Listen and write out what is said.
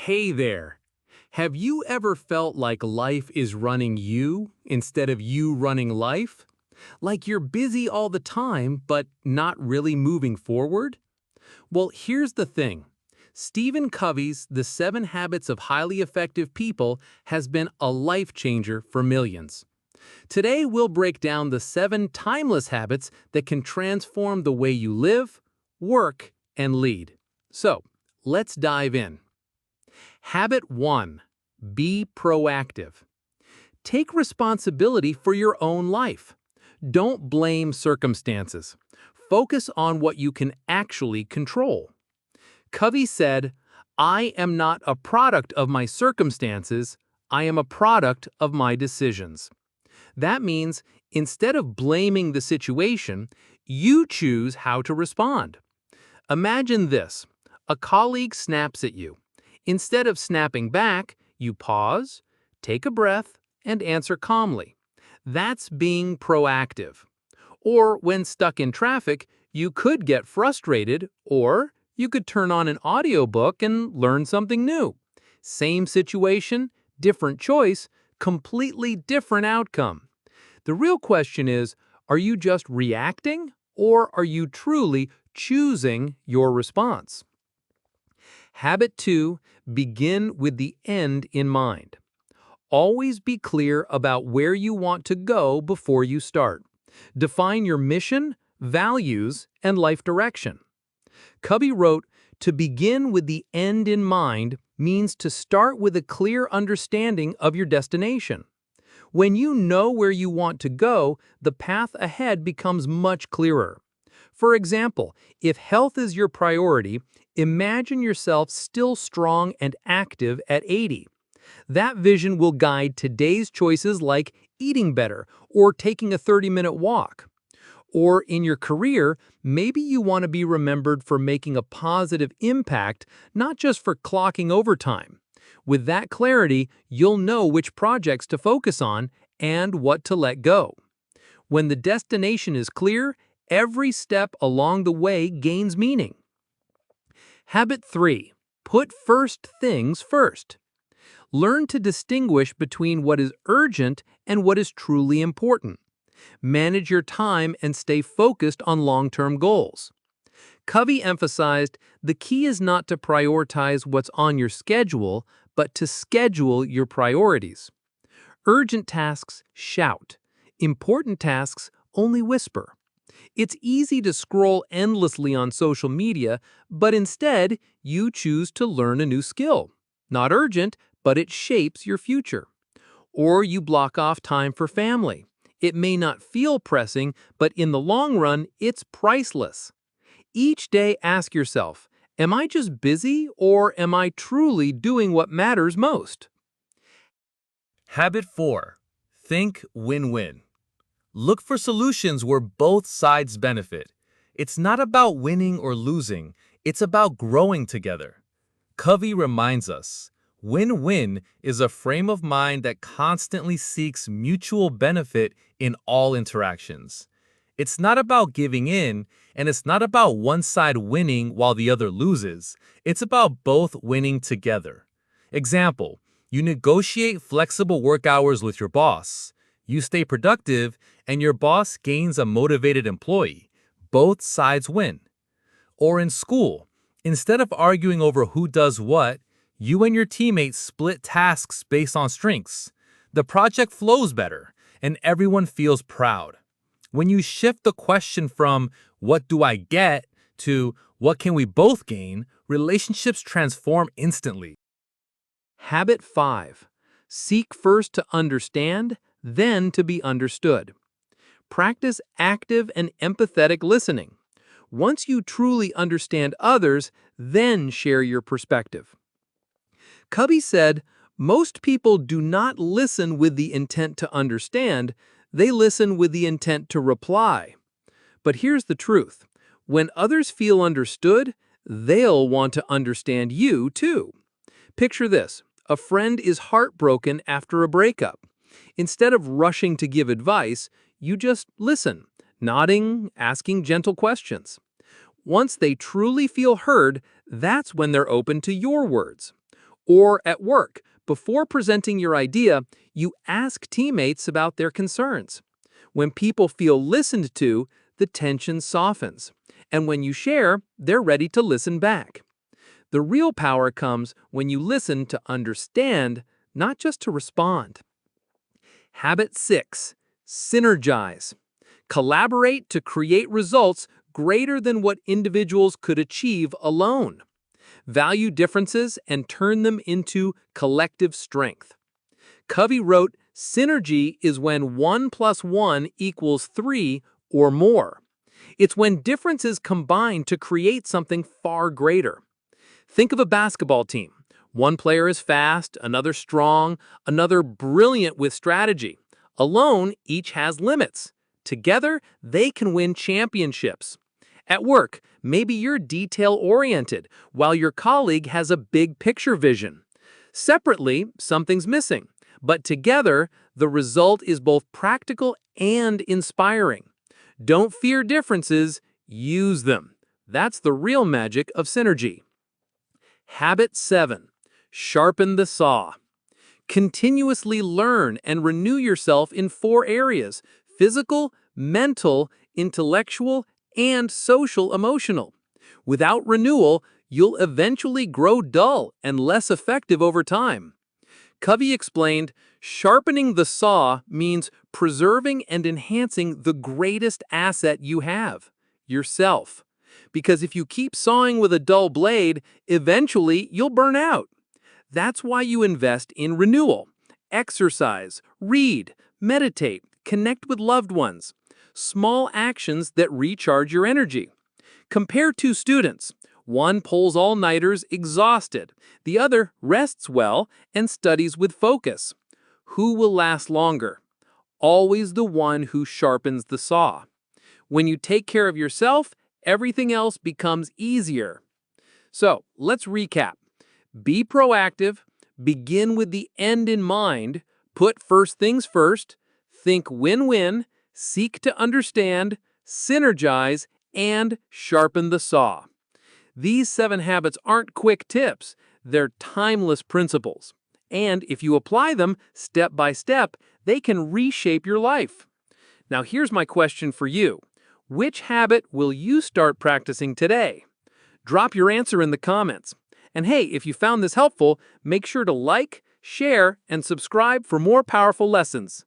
Hey there! Have you ever felt like life is running you instead of you running life? Like you're busy all the time but not really moving forward? Well, here's the thing. Stephen Covey's The 7 Habits of Highly Effective People has been a life changer for millions. Today, we'll break down the 7 timeless habits that can transform the way you live, work, and lead. So, let's dive in. Habit 1. Be proactive. Take responsibility for your own life. Don't blame circumstances. Focus on what you can actually control. Covey said, "I am not a product of my circumstances, I am a product of my decisions." That means instead of blaming the situation, you choose how to respond. Imagine this. A colleague snaps at you. Instead of snapping back, you pause, take a breath, and answer calmly. That's being proactive. Or when stuck in traffic, you could get frustrated, or you could turn on an audiobook and learn something new. Same situation, different choice, completely different outcome. The real question is, are you just reacting, or are you truly choosing your response? Habit 2. Begin with the end in mind. Always be clear about where you want to go before you start. Define your mission, values, and life direction. Covey wrote, "To begin with the end in mind means to start with a clear understanding of your destination." When you know where you want to go, the path ahead becomes much clearer. For example, if health is your priority, imagine yourself still strong and active at 80. That vision will guide today's choices like eating better or taking a 30-minute walk. Or in your career, maybe you want to be remembered for making a positive impact, not just for clocking overtime. With that clarity, you'll know which projects to focus on and what to let go. When the destination is clear, every step along the way gains meaning. Habit 3. Put first things first. Learn to distinguish between what is urgent and what is truly important. Manage your time and stay focused on long-term goals. Covey emphasized, the key is not to prioritize what's on your schedule, but to schedule your priorities. Urgent tasks shout. Important tasks only whisper. It's easy to scroll endlessly on social media, but instead, you choose to learn a new skill. Not urgent, but it shapes your future. Or you block off time for family. It may not feel pressing, but in the long run, it's priceless. Each day ask yourself, am I just busy or am I truly doing what matters most? Habit 4. Think win-win. Look for solutions where both sides benefit. It's not about winning or losing, it's about growing together. Covey reminds us, win-win is a frame of mind that constantly seeks mutual benefit in all interactions. It's not about giving in, and it's not about one side winning while the other loses. It's about both winning together. Example, you negotiate flexible work hours with your boss. You stay productive, and your boss gains a motivated employee. Both sides win. Or in school, instead of arguing over who does what, you and your teammates split tasks based on strengths. The project flows better, and everyone feels proud. When you shift the question from, "What do I get?" to, "What can we both gain?" relationships transform instantly. Habit 5. Seek first to understand, then to be understood. Practice active and empathetic listening. Once you truly understand others, then share your perspective. Covey said, most people do not listen with the intent to understand, they listen with the intent to reply. But here's the truth. When others feel understood, they'll want to understand you too. Picture this. A friend is heartbroken after a breakup. Instead of rushing to give advice, you just listen, nodding, asking gentle questions. Once they truly feel heard, that's when they're open to your words. Or at work, before presenting your idea, you ask teammates about their concerns. When people feel listened to, the tension softens. And when you share, they're ready to listen back. The real power comes when you listen to understand, not just to respond. Habit 6. Synergize. Collaborate to create results greater than what individuals could achieve alone. Value differences and turn them into collective strength. Covey wrote, "Synergy is when 1 + 1 = 3 or more. It's when differences combine to create something far greater." Think of a basketball team. One player is fast, another strong, another brilliant with strategy. Alone, each has limits. Together, they can win championships. At work, maybe you're detail-oriented, while your colleague has a big picture vision. Separately, something's missing, but together, the result is both practical and inspiring. Don't fear differences, use them. That's the real magic of synergy. Habit 7. Sharpen the saw. Continuously learn and renew yourself in 4 areas: physical, mental, intellectual, and social-emotional. Without renewal, you'll eventually grow dull and less effective over time. Covey explained, "Sharpening the saw means preserving and enhancing the greatest asset you have, yourself. Because if you keep sawing with a dull blade, eventually you'll burn out. That's why you invest in renewal. Exercise, read, meditate, connect with loved ones. Small actions that recharge your energy. Compare 2 students. One pulls all-nighters exhausted. The other rests well and studies with focus. Who will last longer? Always the one who sharpens the saw. When you take care of yourself, everything else becomes easier." So, let's recap. Be proactive, begin with the end in mind, put first things first, think win-win, seek to understand, synergize, and sharpen the saw. These 7 habits aren't quick tips, they're timeless principles. And if you apply them step by step, they can reshape your life. Now here's my question for you. Which habit will you start practicing today? Drop your answer in the comments. And hey, if you found this helpful, make sure to like, share, and subscribe for more powerful lessons.